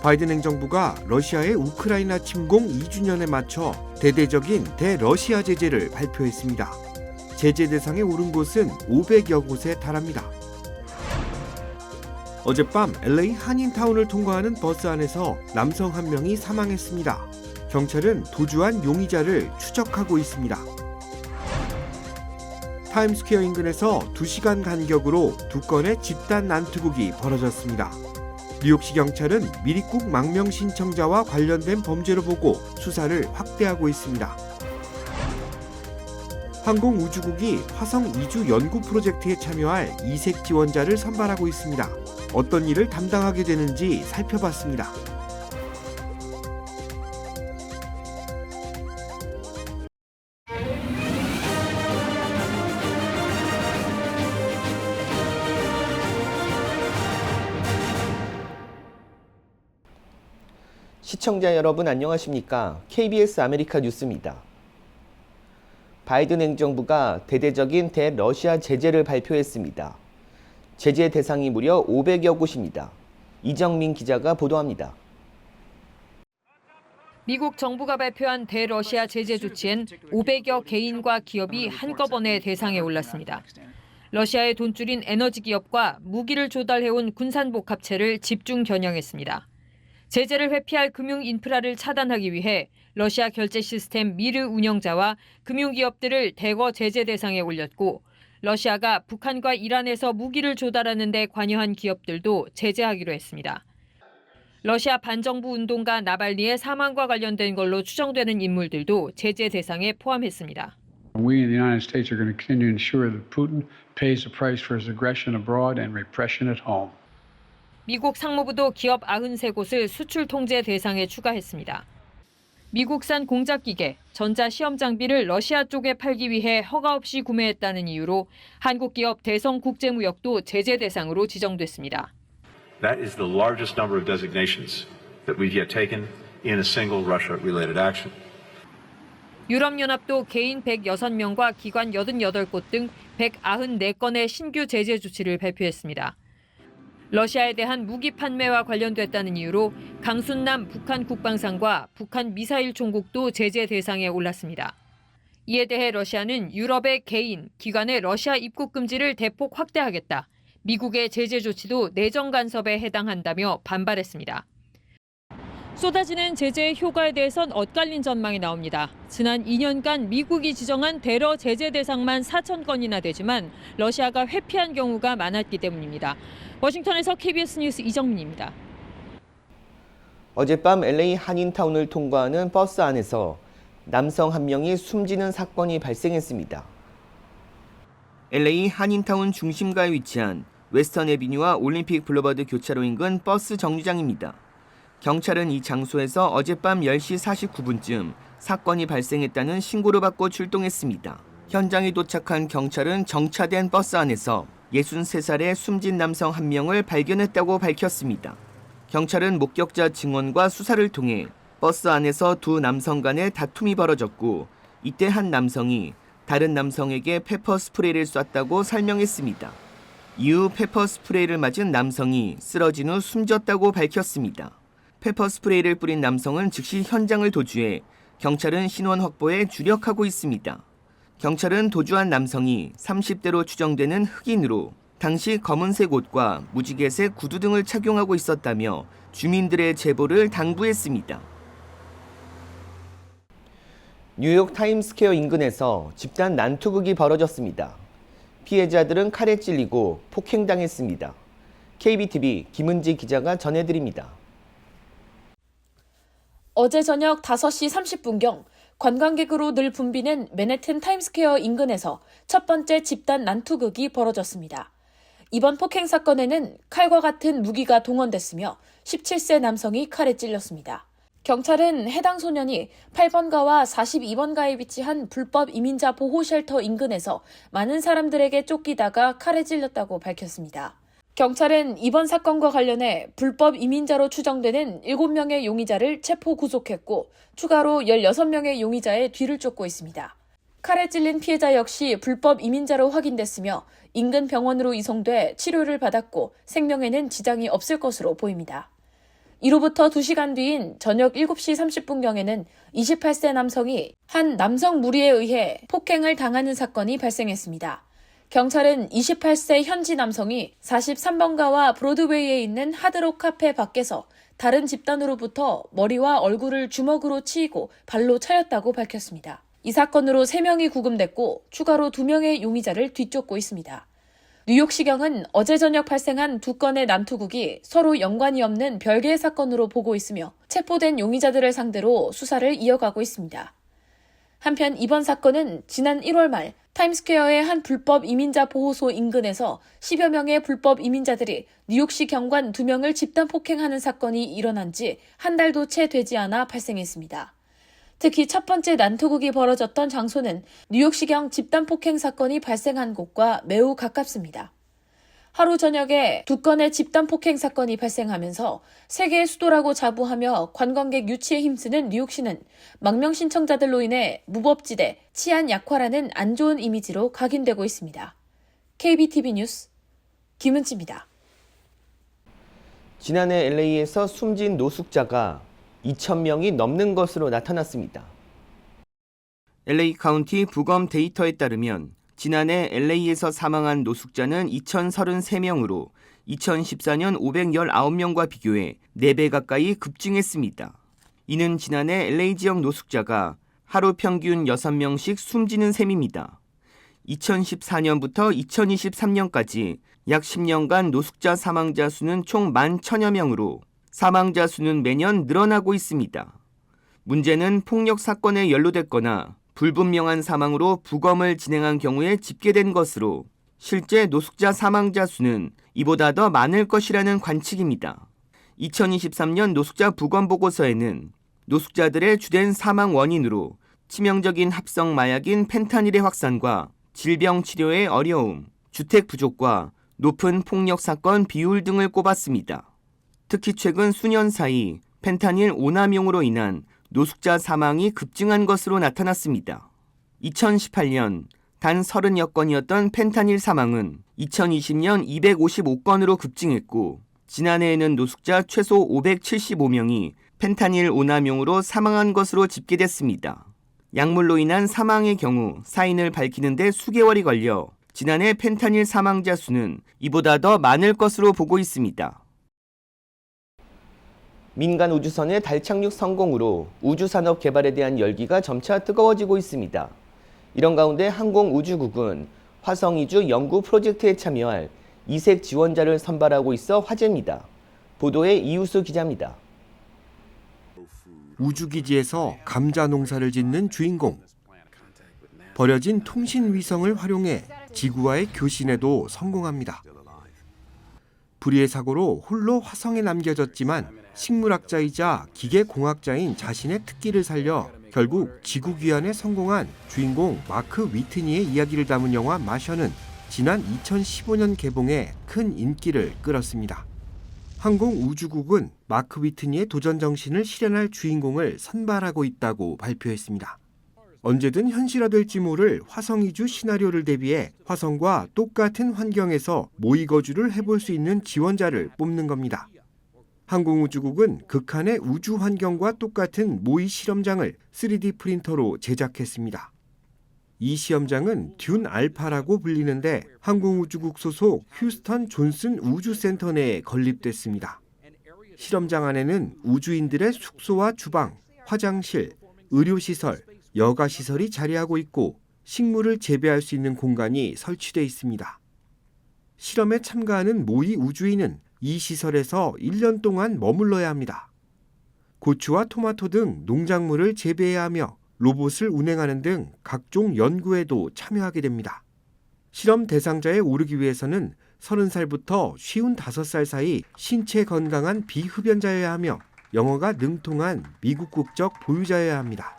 바이든 행정부가 러시아의 우크라이나 침공 2주년에 맞춰 대대적인 대러시아 제재를 발표했습니다. 제재 대상에 오른 곳은 500여 곳에 달합니다. 어젯밤 LA 한인타운을 통과하는 버스 안에서 남성 한 명이 사망했습니다. 경찰은 도주한 용의자를 추적하고 있습니다. 타임스퀘어 인근에서 2시간 간격으로 2건의 집단 난투극이 벌어졌습니다. 뉴욕시 경찰은 미립국 망명 신청자와 관련된 범죄로 보고 수사를 확대하고 있습니다. 항공우주국이 화성 이주 연구 프로젝트에 참여할 이색 지원자를 선발하고 있습니다. 어떤 일을 담당하게 되는지 살펴봤습니다. 시청자 여러분 안녕하십니까? KBS 아메리카 뉴스입니다. 바이든 행정부가 대대적인 대러시아 제재를 발표했습니다. 제재 대상이 무려 500여 곳입니다. 이정민 기자가 보도합니다. 미국 정부가 발표한 대러시아 제재 조치엔 500여 개인과 기업이 한꺼번에 대상에 올랐습니다. 러시아의 돈줄인 에너지 기업과 무기를 조달해온 군산복합체를 집중 겨냥했습니다. 제재를 회피할 금융 인프라를 차단하기 위해 러시아 결제 시스템 미르 운영자와 금융기업들을 대거 제재 대상에 올렸고 러시아가 북한과 이란에서 무기를 조달하는 데 관여한 기업들도 제재하기로 했습니다. 러시아 반정부 운동가 나발니의 사망과 관련된 걸로 추정되는 인물들도 제재 대상에 포함했습니다. We in the United States are going to continue to ensure that Putin pays the price for his aggression abroad and repression at home. 미국 상무부도 기업 93곳을 수출 통제 대상에 추가했습니다. 미국산 공작기계, 전자시험 장비를 러시아 쪽에 팔기 위해 허가 없이 구매했다는 이유로 한국 기업 대성국제무역도 제재 대상으로 지정됐습니다. That is the largest number of designations that we've yet taken in a single Russia-related action. 유럽연합도 개인 106명과 기관 88곳 등 194건의 신규 제재 조치를 발표했습니다. 러시아에 대한 무기 판매와 관련됐다는 이유로 강순남 북한 국방상과 북한 미사일 총국도 제재 대상에 올랐습니다. 이에 대해 러시아는 유럽의 개인, 기관의 러시아 입국 금지를 대폭 확대하겠다. 미국의 제재 조치도 내정 간섭에 해당한다며 반발했습니다. 쏟아지는 제재의 효과에 대해선 엇갈린 전망이 나옵니다. 지난 2년간 미국이 지정한 대러 제재 대상만 4,000건이나 되지만 러시아가 회피한 경우가 많았기 때문입니다. 워싱턴에서 KBS 뉴스 이정민입니다. 어젯밤 LA 한인타운을 통과하는 버스 안에서 남성 한 명이 숨지는 사건이 발생했습니다. LA 한인타운 중심가에 위치한 웨스턴 애비뉴와 올림픽 블루버드 교차로 인근 버스 정류장입니다. 경찰은 이 장소에서 어젯밤 10시 49분쯤 사건이 발생했다는 신고를 받고 출동했습니다. 현장에 도착한 경찰은 정차된 버스 안에서 63살의 숨진 남성 한 명을 발견했다고 밝혔습니다. 경찰은 목격자 증언과 수사를 통해 버스 안에서 두 남성 간의 다툼이 벌어졌고 이때 한 남성이 다른 남성에게 페퍼 스프레이를 쐈다고 설명했습니다. 이후 페퍼 스프레이를 맞은 남성이 쓰러진 후 숨졌다고 밝혔습니다. 페퍼 스프레이를 뿌린 남성은 즉시 현장을 도주해 경찰은 신원 확보에 주력하고 있습니다. 경찰은 도주한 남성이 30대로 추정되는 흑인으로 당시 검은색 옷과 무지개색 구두 등을 착용하고 있었다며 주민들의 제보를 당부했습니다. 뉴욕 타임스퀘어 인근에서 집단 난투극이 벌어졌습니다. 피해자들은 칼에 찔리고 폭행당했습니다. KBTV 김은지 기자가 전해드립니다. 어제 저녁 5시 30분경 관광객으로 늘 붐비는 맨해튼 타임스퀘어 인근에서 첫 번째 집단 난투극이 벌어졌습니다. 이번 폭행 사건에는 칼과 같은 무기가 동원됐으며 17세 남성이 칼에 찔렸습니다. 경찰은 해당 소년이 8번가와 42번가에 위치한 불법 이민자 보호 쉘터 인근에서 많은 사람들에게 쫓기다가 칼에 찔렸다고 밝혔습니다. 경찰은 이번 사건과 관련해 불법 이민자로 추정되는 7명의 용의자를 체포 구속했고 추가로 16명의 용의자의 뒤를 쫓고 있습니다. 칼에 찔린 피해자 역시 불법 이민자로 확인됐으며 인근 병원으로 이송돼 치료를 받았고 생명에는 지장이 없을 것으로 보입니다. 이로부터 2시간 뒤인 저녁 7시 30분경에는 28세 남성이 한 남성 무리에 의해 폭행을 당하는 사건이 발생했습니다. 경찰은 28세 현지 남성이 43번가와 브로드웨이에 있는 하드록 카페 밖에서 다른 집단으로부터 머리와 얼굴을 주먹으로 치이고 발로 차였다고 밝혔습니다. 이 사건으로 3명이 구금됐고 추가로 2명의 용의자를 뒤쫓고 있습니다. 뉴욕시경은 어제 저녁 발생한 2건의 난투극이 서로 연관이 없는 별개의 사건으로 보고 있으며 체포된 용의자들을 상대로 수사를 이어가고 있습니다. 한편 이번 사건은 지난 1월 말 타임스퀘어의 한 불법 이민자 보호소 인근에서 10여 명의 불법 이민자들이 뉴욕시 경관 2명을 집단 폭행하는 사건이 일어난 지 한 달도 채 되지 않아 발생했습니다. 특히 첫 번째 난투극이 벌어졌던 장소는 뉴욕시경 집단 폭행 사건이 발생한 곳과 매우 가깝습니다. 하루 저녁에 2건의 집단 폭행 사건이 발생하면서 세계의 수도라고 자부하며 관광객 유치에 힘쓰는 뉴욕시는 망명 신청자들로 인해 무법지대, 치안 약화라는 안 좋은 이미지로 각인되고 있습니다. KBTV 뉴스 김은지입니다. 지난해 LA에서 숨진 노숙자가 2,000명이 넘는 것으로 나타났습니다. LA 카운티 부검 데이터에 따르면 지난해 LA에서 사망한 노숙자는 2,033명으로 2014년 519명과 비교해 4배 가까이 급증했습니다. 이는 지난해 LA 지역 노숙자가 하루 평균 6명씩 숨지는 셈입니다. 2014년부터 2023년까지 약 10년간 노숙자 사망자 수는 총 11,000여 명으로 사망자 수는 매년 늘어나고 있습니다. 문제는 폭력 사건에 연루됐거나 불분명한 사망으로 부검을 진행한 경우에 집계된 것으로 실제 노숙자 사망자 수는 이보다 더 많을 것이라는 관측입니다. 2023년 노숙자 부검 보고서에는 노숙자들의 주된 사망 원인으로 치명적인 합성 마약인 펜타닐의 확산과 질병 치료의 어려움, 주택 부족과 높은 폭력 사건 비율 등을 꼽았습니다. 특히 최근 수년 사이 펜타닐 오남용으로 인한 노숙자 사망이 급증한 것으로 나타났습니다. 2018년 단 30여 건이었던 펜타닐 사망은 2020년 255건으로 급증했고 지난해에는 노숙자 최소 575명이 펜타닐 오남용으로 사망한 것으로 집계됐습니다. 약물로 인한 사망의 경우 사인을 밝히는 데 수개월이 걸려 지난해 펜타닐 사망자 수는 이보다 더 많을 것으로 보고 있습니다. 민간 우주선의 달 착륙 성공으로 우주산업 개발에 대한 열기가 점차 뜨거워지고 있습니다. 이런 가운데 항공우주국은 화성 이주 연구 프로젝트에 참여할 이색 지원자를 선발하고 있어 화제입니다. 보도에 이우수 기자입니다. 우주기지에서 감자 농사를 짓는 주인공. 버려진 통신 위성을 활용해 지구와의 교신에도 성공합니다. 불의의 사고로 홀로 화성에 남겨졌지만 식물학자이자 기계공학자인 자신의 특기를 살려 결국 지구 귀환에 성공한 주인공 마크 위트니의 이야기를 담은 영화 마션은 지난 2015년 개봉해 큰 인기를 끌었습니다. 항공우주국은 마크 위트니의 도전 정신을 실현할 주인공을 선발하고 있다고 발표했습니다. 언제든 현실화될지 모를 화성 이주 시나리오를 대비해 화성과 똑같은 환경에서 모의 거주를 해볼 수 있는 지원자를 뽑는 겁니다. 항공우주국은 극한의 우주 환경과 똑같은 모의 실험장을 3D 프린터로 제작했습니다. 이 시험장은 듄 알파라고 불리는데 항공우주국 소속 휴스턴 존슨 우주센터 내에 건립됐습니다. 실험장 안에는 우주인들의 숙소와 주방, 화장실, 의료시설, 여가시설이 자리하고 있고 식물을 재배할 수 있는 공간이 설치되어 있습니다. 실험에 참가하는 모의 우주인은 이 시설에서 1년 동안 머물러야 합니다. 고추와 토마토 등 농작물을 재배해야 하며 로봇을 운행하는 등 각종 연구에도 참여하게 됩니다. 실험 대상자에 오르기 위해서는 30살부터 55살 사이 신체 건강한 비흡연자여야 하며 영어가 능통한 미국 국적 보유자여야 합니다.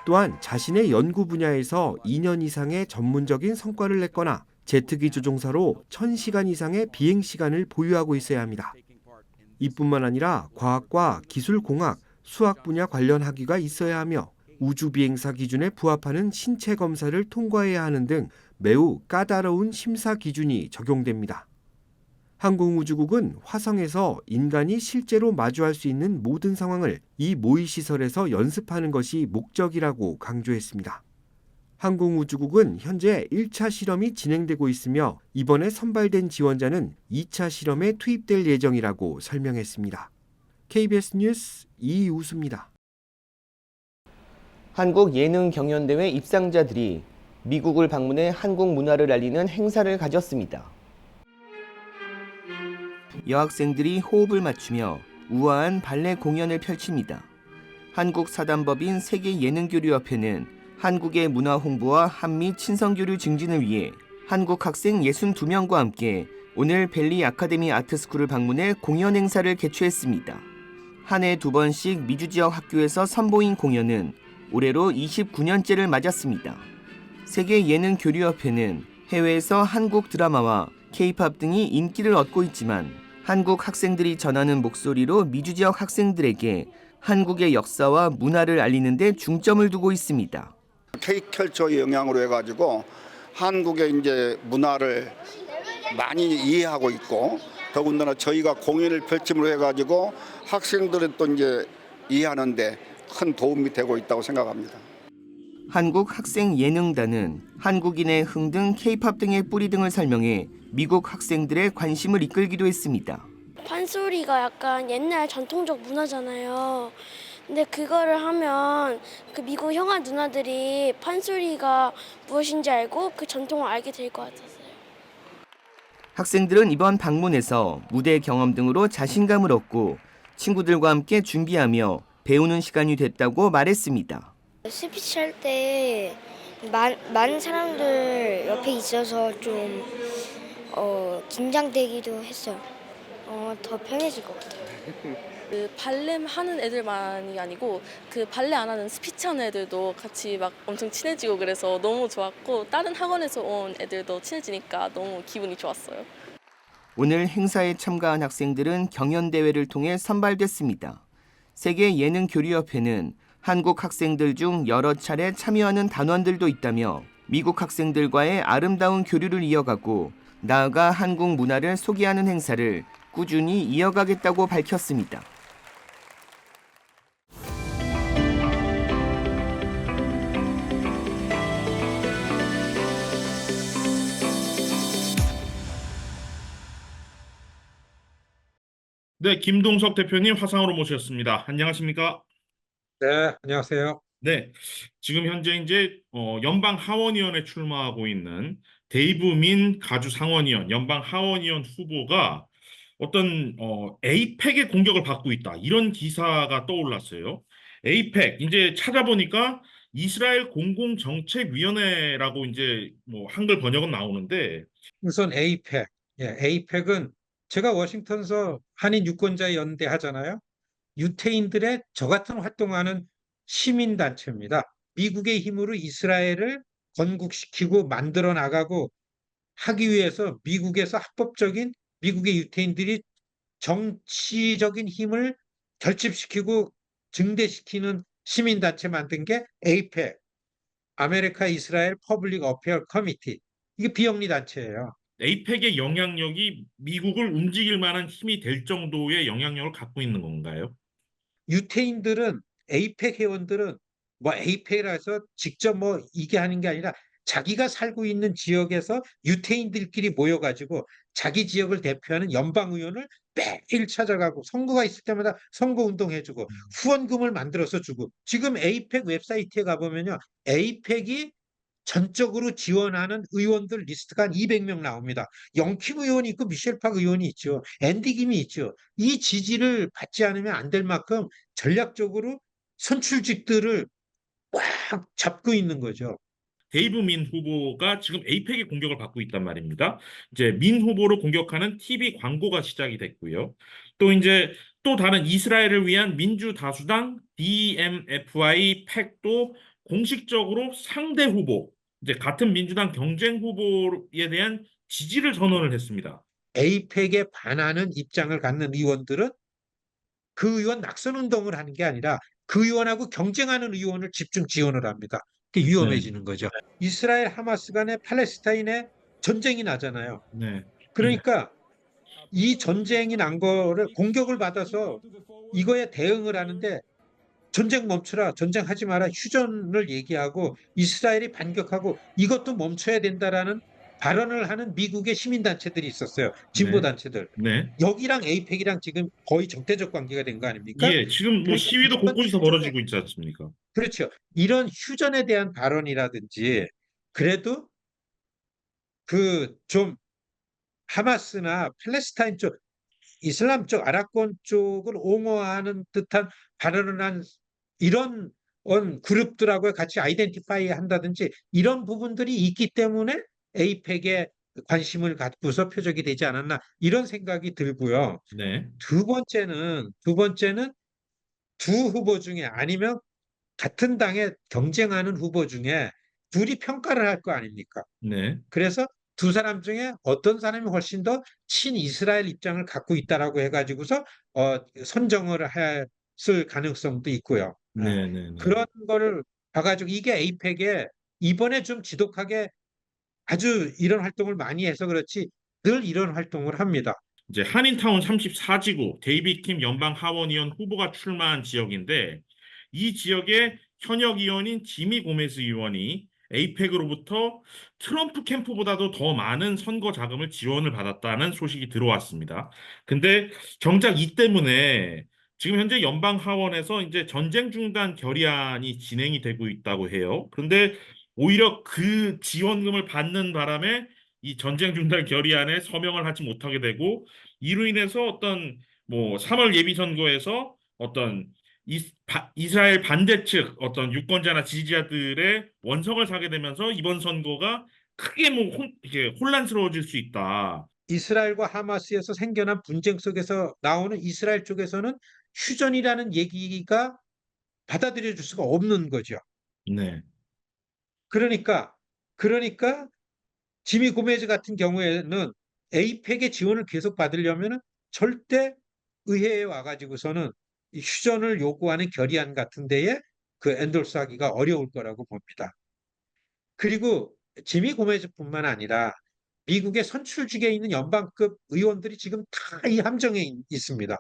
또한 자신의 연구 분야에서 2년 이상의 전문적인 성과를 냈거나 제트기 조종사로 1000시간 이상의 비행시간을 보유하고 있어야 합니다. 이뿐만 아니라 과학과 기술공학, 수학 분야 관련 학위가 있어야 하며 우주비행사 기준에 부합하는 신체 검사를 통과해야 하는 등 매우 까다로운 심사 기준이 적용됩니다. 항공우주국은 화성에서 인간이 실제로 마주할 수 있는 모든 상황을 이 모의시설에서 연습하는 것이 목적이라고 강조했습니다. 항공우주국은 현재 1차 실험이 진행되고 있으며 이번에 선발된 지원자는 2차 실험에 투입될 예정이라고 설명했습니다. KBS 뉴스 이우수입니다. 한국 예능 경연대회 입상자들이 미국을 방문해 한국 문화를 알리는 행사를 가졌습니다. 여학생들이 호흡을 맞추며 우아한 발레 공연을 펼칩니다. 한국사단법인 세계예능교류협회는 한국의 문화 홍보와 한미 친선교류 증진을 위해 한국 학생 62명과 함께 오늘 벨리 아카데미 아트스쿨을 방문해 공연 행사를 개최했습니다. 한 해 2번씩 미주 지역 학교에서 선보인 공연은 올해로 29년째를 맞았습니다. 세계예능교류협회는 해외에서 한국 드라마와 K-팝 등이 인기를 얻고 있지만 한국 학생들이 전하는 목소리로 미주 지역 학생들에게 한국의 역사와 문화를 알리는 데 중점을 두고 있습니다. K컬처의 영향으로 해가지고 한국의 이제 문화를 많이 이해하고 있고 더군다나 저희가 공연을 펼침으로 해가지고 학생들은 또 이제 이해하는데 큰 도움이 되고 있다고 생각합니다. 한국학생예능단은 한국인의 흥 등 K-팝 등의 뿌리 등을 설명해 미국 학생들의 관심을 이끌기도 했습니다. 판소리가 약간 옛날 전통적 문화잖아요. 근데 그거를 하면 그 미국 형아 누나들이 판소리가 무엇인지 알고 그 전통을 알게 될 것 같았어요. 학생들은 이번 방문에서 무대 경험 등으로 자신감을 얻고 친구들과 함께 준비하며 배우는 시간이 됐다고 말했습니다. 스피치 할 때 많은 사람들 옆에 있어서 좀 긴장되기도 했어요. 더 편해질 것 같아요. 그 발레 하는 애들만이 아니고 그 발레 안 하는 스피치 하는 애들도 같이 막 엄청 친해지고 그래서 너무 좋았고 다른 학원에서 온 애들도 친해지니까 너무 기분이 좋았어요. 오늘 행사에 참가한 학생들은 경연대회를 통해 선발됐습니다. 세계예능교류협회는 한국 학생들 중 여러 차례 참여하는 단원들도 있다며 미국 학생들과의 아름다운 교류를 이어가고 나아가 한국 문화를 소개하는 행사를 꾸준히 이어가겠다고 밝혔습니다. 네, 김동석 대표님 화상으로 모셨습니다. 안녕하십니까? 네, 안녕하세요. 네, 지금 현재 이제 연방 하원의원에 출마하고 있는 데이브 민 가주 상원의원, 연방 하원의원 후보가 어떤 에이펙의 공격을 받고 있다. 이런 기사가 떠올랐어요. 에이펙 이제 찾아보니까 이스라엘 공공정책위원회라고 이제 뭐 한글 번역은 나오는데 우선 에이펙. 예, 에이펙은 제가 워싱턴에서 한인 유권자 연대 하잖아요. 유태인들의 저 같은 활동하는 시민단체입니다. 미국의 힘으로 이스라엘을 건국시키고 만들어 나가고 하기 위해서 미국에서 합법적인 미국의 유태인들이 정치적인 힘을 결집시키고 증대시키는 시민단체 만든 게 에이펙, 아메리카 이스라엘 퍼블릭 어페어 커미티. 이게 비영리 단체예요. 에이펙의 영향력이 미국을 움직일 만한 힘이 될 정도의 영향력을 갖고 있는 건가요? 유태인들은 에이펙 회원들은 뭐 에이펙이라서 직접 뭐 이게 하는 게 아니라 자기가 살고 있는 지역에서 유태인들끼리 모여가지고 자기 지역을 대표하는 연방의원을 매일 찾아가고 선거가 있을 때마다 선거운동해주고 후원금을 만들어서 주고 지금 에이펙 웹사이트에 가보면요. 에이펙이 전적으로 지원하는 의원들 리스트가 한 200명 나옵니다. 영킴 의원이 있고 미셸 팍 의원이 있죠. 앤디 김이 있죠. 이 지지를 받지 않으면 안 될 만큼 전략적으로 선출직들을 꽉 잡고 있는 거죠. 데이브 민 후보가 지금 에이펙의 공격을 받고 있단 말입니다. 이제 민 후보를 공격하는 TV 광고가 시작이 됐고요. 또 이제 또 다른 이스라엘을 위한 민주다수당 DMFI 팩도 공식적으로 상대 후보, 이제 같은 민주당 경쟁 후보에 대한 지지를 선언을 했습니다. 에이펙에 반하는 입장을 갖는 의원들은 그 의원 낙선 운동을 하는 게 아니라 그 의원하고 경쟁하는 의원을 집중 지원을 합니다. 그게 위험해지는 거죠. 이스라엘 하마스 간에 팔레스타인에 전쟁이 나잖아요. 네. 그러니까 이 전쟁이 난 거를 공격을 받아서 이거에 대응을 하는데 전쟁 멈추라, 전쟁하지 마라, 휴전을 얘기하고 이스라엘이 반격하고 이것도 멈춰야 된다라는 발언을 하는 미국의 시민단체들이 있었어요. 진보단체들. 네. 여기랑 에이펙이랑 지금 거의 적대적 관계가 된 거 아닙니까? 예, 지금 뭐 그러니까 시위도 이런 곳곳에서 휴전에, 벌어지고 있지 않습니까? 그렇죠. 이런 휴전에 대한 발언이라든지 그래도 그 좀 하마스나 팔레스타인 쪽, 이슬람 쪽, 아랍권 쪽을 옹호하는 듯한 발언을 한 이런 그룹들하고 같이 아이덴티파이 한다든지 이런 부분들이 있기 때문에 에이펙에 관심을 갖고서 표적이 되지 않았나 이런 생각이 들고요. 네. 두 번째는 두 후보 중에 아니면 같은 당에 경쟁하는 후보 중에 둘이 평가를 할 거 아닙니까? 네. 그래서 두 사람 중에 어떤 사람이 훨씬 더 친이스라엘 입장을 갖고 있다라고 해가지고서 선정을 했을 가능성도 있고요. 네, 네, 네. 그런 거를 봐가지고 이게 에이펙에 이번에 좀 지독하게 아주 이런 활동을 많이 해서 그렇지 늘 이런 활동을 합니다. 이제 한인타운 34지구 데이비킴 연방 하원의원 후보가 출마한 지역인데 이 지역의 현역 의원인 지미 고메즈 의원이 에이펙으로부터 트럼프 캠프보다도 더 많은 선거 자금을 지원을 받았다는 소식이 들어왔습니다. 근데 정작 이 때문에 지금 현재 연방 하원에서 이제 전쟁 중단 결의안이 진행이 되고 있다고 해요. 그런데 오히려 그 지원금을 받는 바람에 이 전쟁 중단 결의안에 서명을 하지 못하게 되고 이로 인해서 어떤 뭐 3월 예비 선거에서 어떤 이스라엘 반대 측 어떤 유권자나 지지자들의 원성을 사게 되면서 이번 선거가 크게 이게 혼란스러워질 수 있다. 이스라엘과 하마스에서 생겨난 분쟁 속에서 나오는 이스라엘 쪽에서는 휴전이라는 얘기가 받아들여질 수가 없는 거죠. 네. 그러니까 지미 고메즈 같은 경우에는 에이펙의 지원을 계속 받으려면 절대 의회에 와가지고서는 이 휴전을 요구하는 결의안 같은 데에 그 엔돌스하기가 어려울 거라고 봅니다. 그리고 지미 고메즈뿐만 아니라 미국의 선출직에 있는 연방급 의원들이 지금 다 이 함정에 있습니다.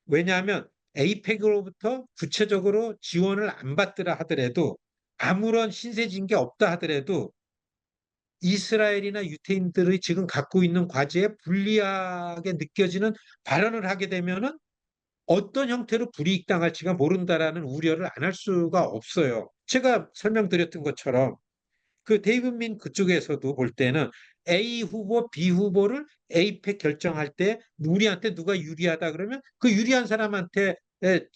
왜냐하면 에이펙으로부터 구체적으로 지원을 안 받더라 하더라도 아무런 신세진 게 없다 하더라도 이스라엘이나 유태인들이 지금 갖고 있는 과제에 불리하게 느껴지는 발언을 하게 되면은 어떤 형태로 불이익 당할지가 모른다라는 우려를 안 할 수가 없어요. 제가 설명드렸던 것처럼 그 데이브민 그쪽에서도 볼 때는 A 후보, B 후보를 에이펙 결정할 때 우리한테 누가 유리하다 그러면 그 유리한 사람한테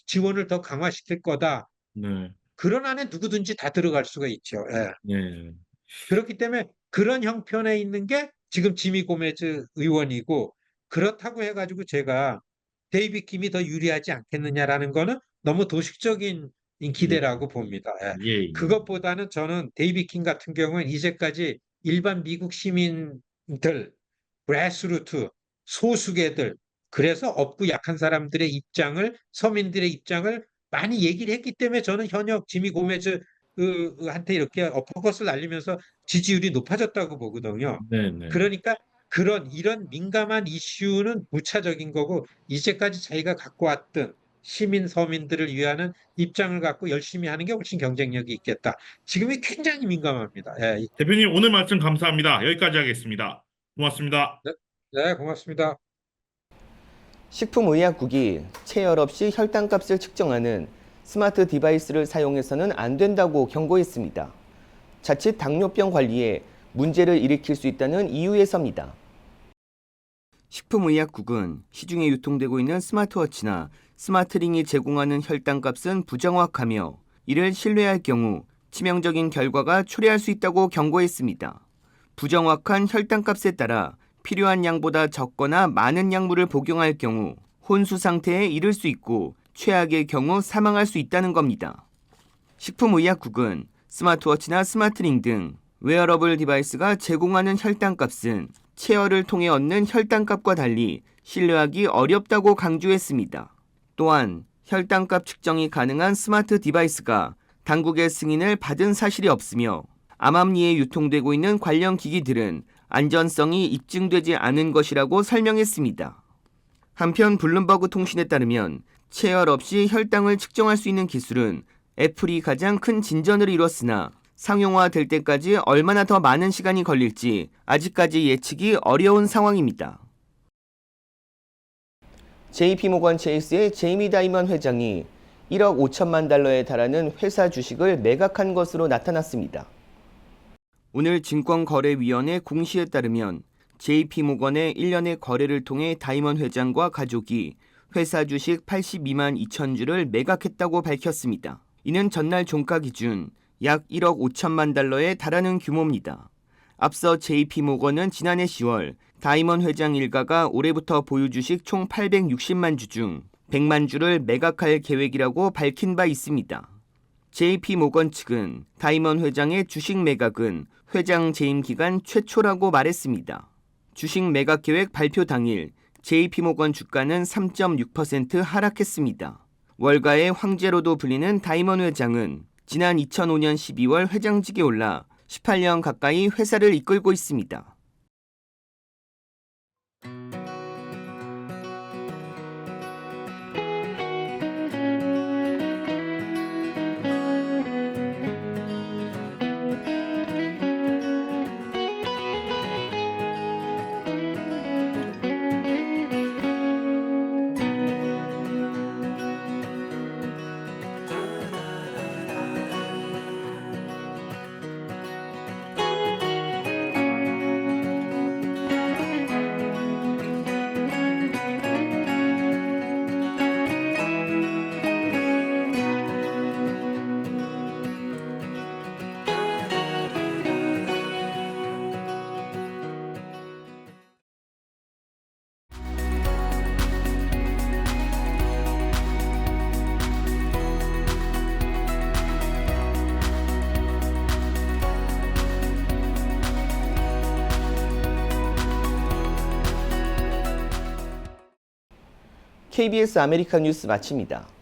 지원을 더 강화시킬 거다. 네. 그런 안에 누구든지 다 들어갈 수가 있죠. 예. 네. 그렇기 때문에 그런 형편에 있는 게 지금 지미 고메즈 의원이고 그렇다고 해가지고 제가 데이빗 킴이 더 유리하지 않겠느냐라는 거는 너무 도식적인 기대라고 봅니다. 예. 예. 그것보다는 저는 데이빗 킴 같은 경우는 이제까지 일반 미국 시민들, 그래스루트, 소수계들, 그래서 없고 약한 사람들의 입장을, 서민들의 입장을 많이 얘기를 했기 때문에 저는 현역 지미 고메즈 한테 이렇게 포커스를 날리면서 지지율이 높아졌다고 보거든요. 네, 네. 그러니까 이런 민감한 이슈는 무차적인 거고 이제까지 자기가 갖고 왔던 시민 서민들을 위하는 입장을 갖고 열심히 하는 게 훨씬 경쟁력이 있겠다. 지금이 굉장히 민감합니다. 예. 대표님 오늘 말씀 감사합니다. 여기까지 하겠습니다. 고맙습니다. 네, 고맙습니다. 식품의약국이 체열 없이 혈당값을 측정하는 스마트 디바이스를 사용해서는 안 된다고 경고했습니다. 자칫 당뇨병 관리에 문제를 일으킬 수 있다는 이유에서입니다. 식품의약국은 시중에 유통되고 있는 스마트워치나 스마트링이 제공하는 혈당값은 부정확하며 이를 신뢰할 경우 치명적인 결과가 초래할 수 있다고 경고했습니다. 부정확한 혈당값에 따라 필요한 양보다 적거나 많은 약물을 복용할 경우 혼수 상태에 이를 수 있고 최악의 경우 사망할 수 있다는 겁니다. 식품의약국은 스마트워치나 스마트링 등 웨어러블 디바이스가 제공하는 혈당값은 체열을 통해 얻는 혈당값과 달리 신뢰하기 어렵다고 강조했습니다. 또한 혈당값 측정이 가능한 스마트 디바이스가 당국의 승인을 받은 사실이 없으며 암암리에 유통되고 있는 관련 기기들은 안전성이 입증되지 않은 것이라고 설명했습니다. 한편 블룸버그 통신에 따르면 체열 없이 혈당을 측정할 수 있는 기술은 애플이 가장 큰 진전을 이뤘으나 상용화될 때까지 얼마나 더 많은 시간이 걸릴지 아직까지 예측이 어려운 상황입니다. JP모건 체이스의 제이미 다이먼 회장이 1억 5천만 달러에 달하는 회사 주식을 매각한 것으로 나타났습니다. 오늘 증권거래위원회 공시에 따르면 JP모건의 1년의 거래를 통해 다이먼 회장과 가족이 회사 주식 82만 2천 주를 매각했다고 밝혔습니다. 이는 전날 종가 기준 약 1억 5천만 달러에 달하는 규모입니다. 앞서 JP모건은 지난해 10월 다이먼 회장 일가가 올해부터 보유 주식 총 860만 주 중 100만 주를 매각할 계획이라고 밝힌 바 있습니다. JP모건 측은 다이먼 회장의 주식 매각은 회장 재임 기간 최초라고 말했습니다. 주식 매각 계획 발표 당일 JP모건 주가는 3.6% 하락했습니다. 월가의 황제로도 불리는 다이먼 회장은 지난 2005년 12월 회장직에 올라 18년 가까이 회사를 이끌고 있습니다. KBS 아메리카 뉴스 마칩니다.